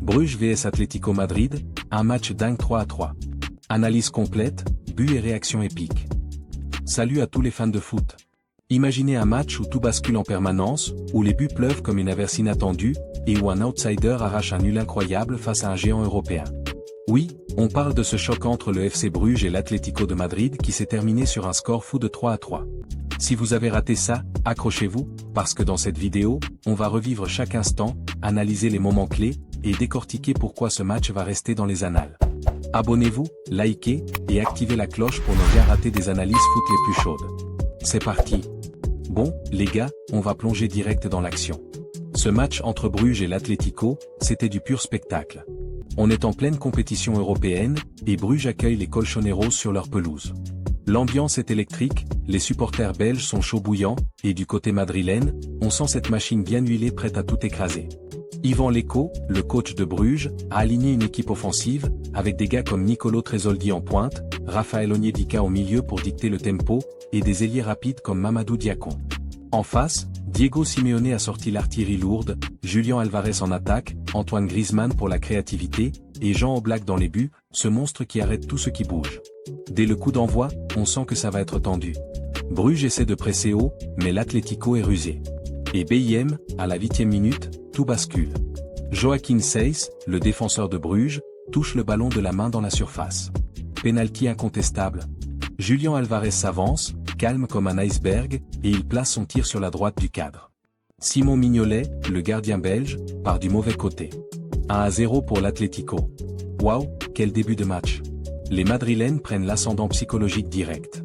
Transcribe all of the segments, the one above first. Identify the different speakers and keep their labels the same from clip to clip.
Speaker 1: Bruges vs Atlético Madrid, un match dingue 3-3. Analyse complète, buts et réactions épiques. Salut à tous les fans de foot. Imaginez un match où tout bascule en permanence, où les buts pleuvent comme une averse inattendue, et où un outsider arrache un nul incroyable face à un géant européen. Oui, on parle de ce choc entre le FC Bruges et l'Atlético de Madrid qui s'est terminé sur un score fou de 3-3. Si vous avez raté ça, accrochez-vous, parce que dans cette vidéo, on va revivre chaque instant, analyser les moments clés, et décortiquer pourquoi ce match va rester dans les annales. Abonnez-vous, likez, et activez la cloche pour ne rien rater des analyses foot les plus chaudes. C'est parti. Bon, les gars, on va plonger direct dans l'action. Ce match entre Bruges et l'Atlético, c'était du pur spectacle. On est en pleine compétition européenne, et Bruges accueille les Colchoneros sur leur pelouse. L'ambiance est électrique, les supporters belges sont chauds bouillants, et du côté madrilène, on sent cette machine bien huilée prête à tout écraser. Yvan Lecco, le coach de Bruges, a aligné une équipe offensive, avec des gars comme Nicolo Tresoldi en pointe, Raphaël Onyedika au milieu pour dicter le tempo, et des ailiers rapides comme Mamadou Diakon. En face, Diego Simeone a sorti l'artillerie lourde, Julián Álvarez en attaque, Antoine Griezmann pour la créativité, et Jean Oblak dans les buts, ce monstre qui arrête tout ce qui bouge. Dès le coup d'envoi, on sent que ça va être tendu. Bruges essaie de presser haut, mais l'Atlético est rusé. Et BIM, à la 8e minute, tout bascule. Joaquin Seiss, le défenseur de Bruges, touche le ballon de la main dans la surface. Penalty incontestable. Julián Álvarez s'avance, calme comme un iceberg, et il place son tir sur la droite du cadre. Simon Mignolet, le gardien belge, part du mauvais côté. 1-0 pour l'Atlético. Waouh, quel début de match. Les Madrilènes prennent l'ascendant psychologique direct.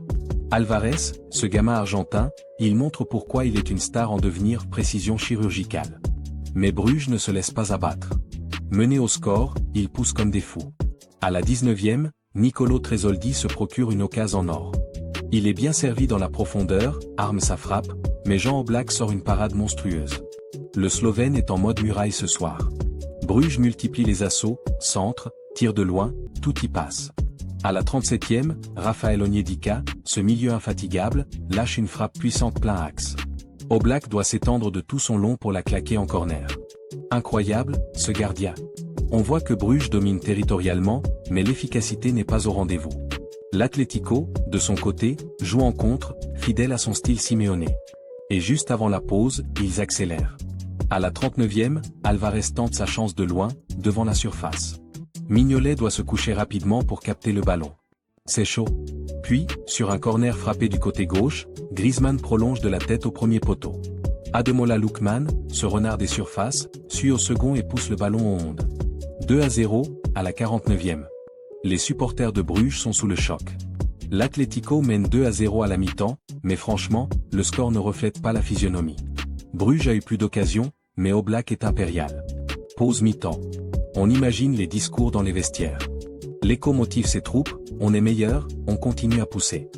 Speaker 1: Álvarez, ce gamin argentin, il montre pourquoi il est une star en devenir, précision chirurgicale. Mais Bruges ne se laisse pas abattre. Mené au score, il pousse comme des fous. À la 19e, Nicolo Tresoldi se procure une occasion en or. Il est bien servi dans la profondeur, arme sa frappe, mais Jean Oblak sort une parade monstrueuse. Le Slovène est en mode muraille ce soir. Bruges multiplie les assauts, centre, tire de loin, tout y passe. À la 37e, Raphaël Onyedika, ce milieu infatigable, lâche une frappe puissante plein axe. Oblak doit s'étendre de tout son long pour la claquer en corner. Incroyable, ce gardien. On voit que Bruges domine territorialement, mais l'efficacité n'est pas au rendez-vous. L'Atlético, de son côté, joue en contre, fidèle à son style Simeone. Et juste avant la pause, ils accélèrent. À la 39e, Álvarez tente sa chance de loin, devant la surface. Mignolet doit se coucher rapidement pour capter le ballon. C'est chaud. Puis, sur un corner frappé du côté gauche, Griezmann prolonge de la tête au premier poteau. Ademola Lookman, ce renard des surfaces, suit au second et pousse le ballon aux ondes. 2-0, à la 49e. Les supporters de Bruges sont sous le choc. L'Atlético mène 2-0 à la mi-temps, mais franchement, le score ne reflète pas la physionomie. Bruges a eu plus d'occasions, mais Oblak est impérial. Pause mi-temps. On imagine les discours dans les vestiaires. Lecco motive ses troupes, on est meilleur, on continue à pousser.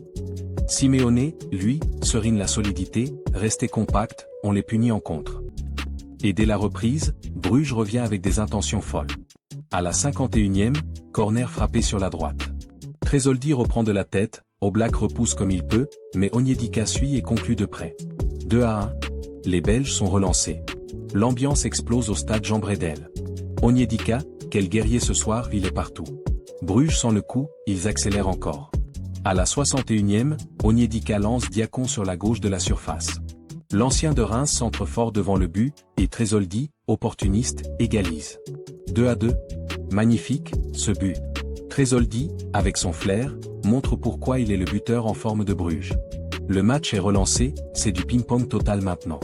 Speaker 1: Simeone, lui, serine la solidité, restez compact, on les punit en contre. Et dès la reprise, Bruges revient avec des intentions folles. À la 51e, corner frappé sur la droite. Tresoldi reprend de la tête, Oblak repousse comme il peut, mais Onyedika suit et conclut de près. 2-1. Les Belges sont relancés. L'ambiance explose au stade Jean Bredel. Onyedika, quel guerrier ce soir, il est partout. Bruges sent le coup, ils accélèrent encore. À la 61e, Onyedika lance Diakon sur la gauche de la surface. L'ancien de Reims centre fort devant le but, et Tresoldi, opportuniste, égalise. 2-2. Magnifique, ce but. Tresoldi, avec son flair, montre pourquoi il est le buteur en forme de Bruges. Le match est relancé, c'est du ping-pong total maintenant.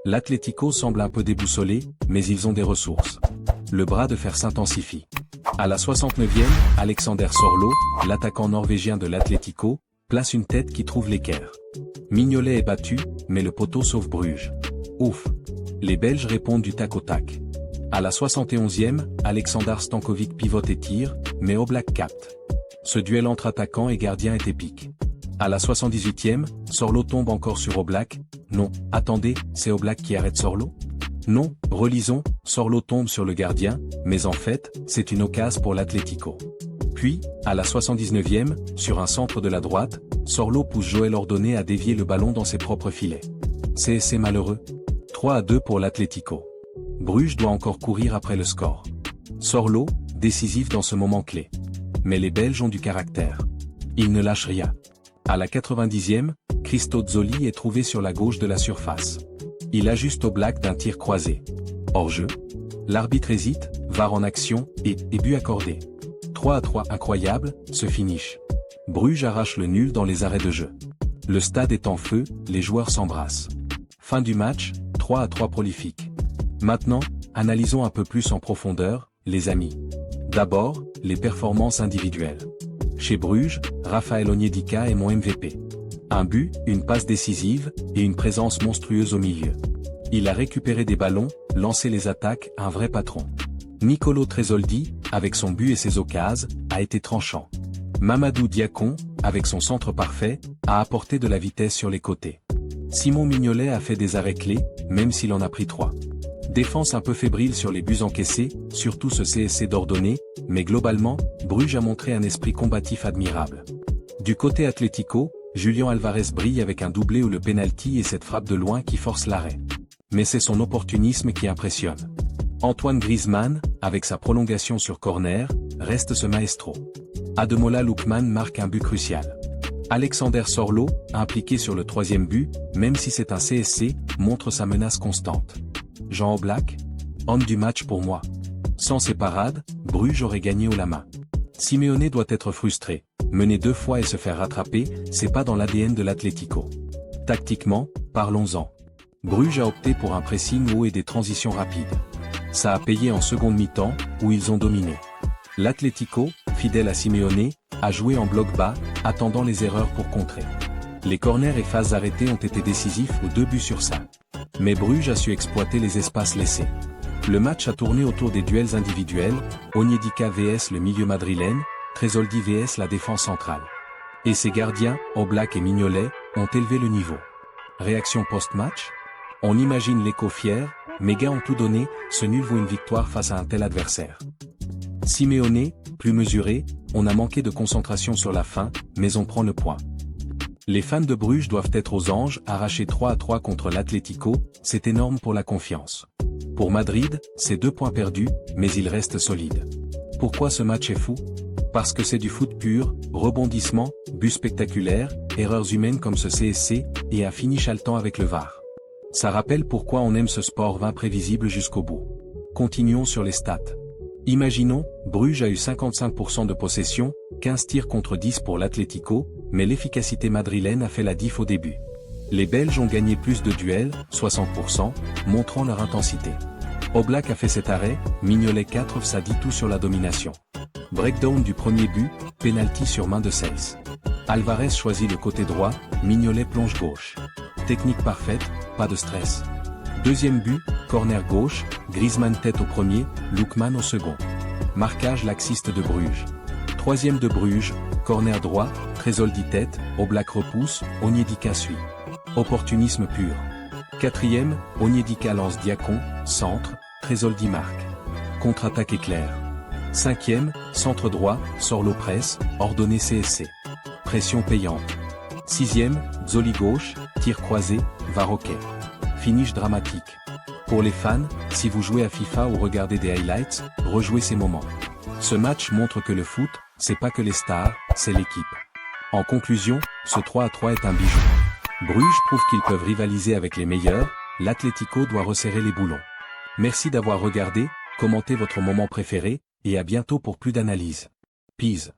Speaker 1: L'Atlético semble un peu déboussolé, mais ils ont des ressources. Le bras de fer s'intensifie. À la 69e, Alexander Sorlo, l'attaquant norvégien de l'Atlético, place une tête qui trouve l'équerre. Mignolet est battu, mais le poteau sauve Bruges. Ouf. Les Belges répondent du tac au tac. À la 71e, Alexander Stankovic pivote et tire, mais Oblak capte. Ce duel entre attaquant et gardien est épique. À la 78e, Sorlo tombe encore sur Oblak. Non, attendez, c'est Oblak qui arrête Sorlo? Non, relisons, Sorlo tombe sur le gardien, mais en fait, c'est une occasion pour l'Atlético. Puis, à la 79e, sur un centre de la droite, Sorlo pousse Joël Ordonné à dévier le ballon dans ses propres filets. C'est malheureux. 3-2 pour l'Atlético. Bruges doit encore courir après le score. Sorlo, décisif dans ce moment clé. Mais les Belges ont du caractère. Ils ne lâchent rien. À la 90e, Christo Zoli est trouvé sur la gauche de la surface. Il ajuste Oblak d'un tir croisé. Hors-jeu. L'arbitre hésite, VAR en action, et but accordé. 3-3 incroyable, ce finish. Bruges arrache le nul dans les arrêts de jeu. Le stade est en feu, les joueurs s'embrassent. Fin du match, 3-3 prolifique. Maintenant, analysons un peu plus en profondeur, les amis. D'abord, les performances individuelles. Chez Bruges, Raphaël Onyedika est mon MVP. Un but, une passe décisive, et une présence monstrueuse au milieu. Il a récupéré des ballons, lancé les attaques, un vrai patron. Nicolo Tresoldi, avec son but et ses occasions, a été tranchant. Mamadou Diakon, avec son centre parfait, a apporté de la vitesse sur les côtés. Simon Mignolet a fait des arrêts clés, même s'il en a pris 3. Défense un peu fébrile sur les buts encaissés, surtout ce CSC d'ordonné, mais globalement, Bruges a montré un esprit combatif admirable. Du côté Atlético, Julian Alvarez brille avec un doublé ou le penalty et cette frappe de loin qui force l'arrêt. Mais c'est son opportunisme qui impressionne. Antoine Griezmann, avec sa prolongation sur corner, reste ce maestro. Ademola Lookman marque un but crucial. Alexander Sorlo, impliqué sur le 3e but, même si c'est un CSC, montre sa menace constante. Jean Oblak, homme du match pour moi. Sans ses parades, Bruges aurait gagné haut la main. Simeone doit être frustré. Mener 2 fois et se faire rattraper, c'est pas dans l'ADN de l'Atlético. Tactiquement, parlons-en. Bruges a opté pour un pressing haut et des transitions rapides. Ça a payé en seconde mi-temps, où ils ont dominé. L'Atlético, fidèle à Simeone, a joué en bloc bas, attendant les erreurs pour contrer. Les corners et phases arrêtées ont été décisifs aux 2 buts sur ça. Mais Bruges a su exploiter les espaces laissés. Le match a tourné autour des duels individuels, Onyedika vs le milieu madrilène, Tresoldi vs la défense centrale. Et ses gardiens, Oblak et Mignolet, ont élevé le niveau. Réaction post-match? On imagine l'écho fier, mes gars ont tout donné, ce nul vaut une victoire face à un tel adversaire. Simeone, plus mesuré, on a manqué de concentration sur la fin, mais on prend le point. Les fans de Bruges doivent être aux anges, arracher 3-3 contre l'Atlético, c'est énorme pour la confiance. Pour Madrid, c'est 2 points perdus, mais il reste solide. Pourquoi ce match est fou? Parce que c'est du foot pur, rebondissement, buts spectaculaires, erreurs humaines comme ce CSC, et un finish haletant avec le VAR. Ça rappelle pourquoi on aime ce sport imprévisible jusqu'au bout. Continuons sur les stats. Imaginons, Bruges a eu 55% de possession, 15 tirs contre 10 pour l'Atlético, mais l'efficacité madrilène a fait la diff au début. Les Belges ont gagné plus de duels, 60%, montrant leur intensité. Oblak a fait cet arrêt, Mignolet 4, ça dit tout sur la domination. Breakdown du premier but, penalty sur main de Sels. Alvarez choisit le côté droit, Mignolet plonge gauche. Technique parfaite, pas de stress. Deuxième but, corner gauche, Griezmann tête au premier, Lookman au second. Marquage laxiste de Bruges. Troisième de Bruges, corner droit, Tresoldi tête, Oblak repousse, Onyedika suit. Opportunisme pur. Quatrième, Onyedika lance Diakon, centre, Tresoldi marque. Contre-attaque éclair. Cinquième, centre droit, Sorlo presse, ordonné CSC. Pression payante. Sixième, Zoli gauche, tir croisé, VAR ok. Finish dramatique. Pour les fans, si vous jouez à FIFA ou regardez des highlights, rejouez ces moments. Ce match montre que le foot, c'est pas que les stars, c'est l'équipe. En conclusion, ce 3-3 est un bijou. Bruges prouve qu'ils peuvent rivaliser avec les meilleurs, l'Atlético doit resserrer les boulons. Merci d'avoir regardé, commentez votre moment préféré, et à bientôt pour plus d'analyses. Peace.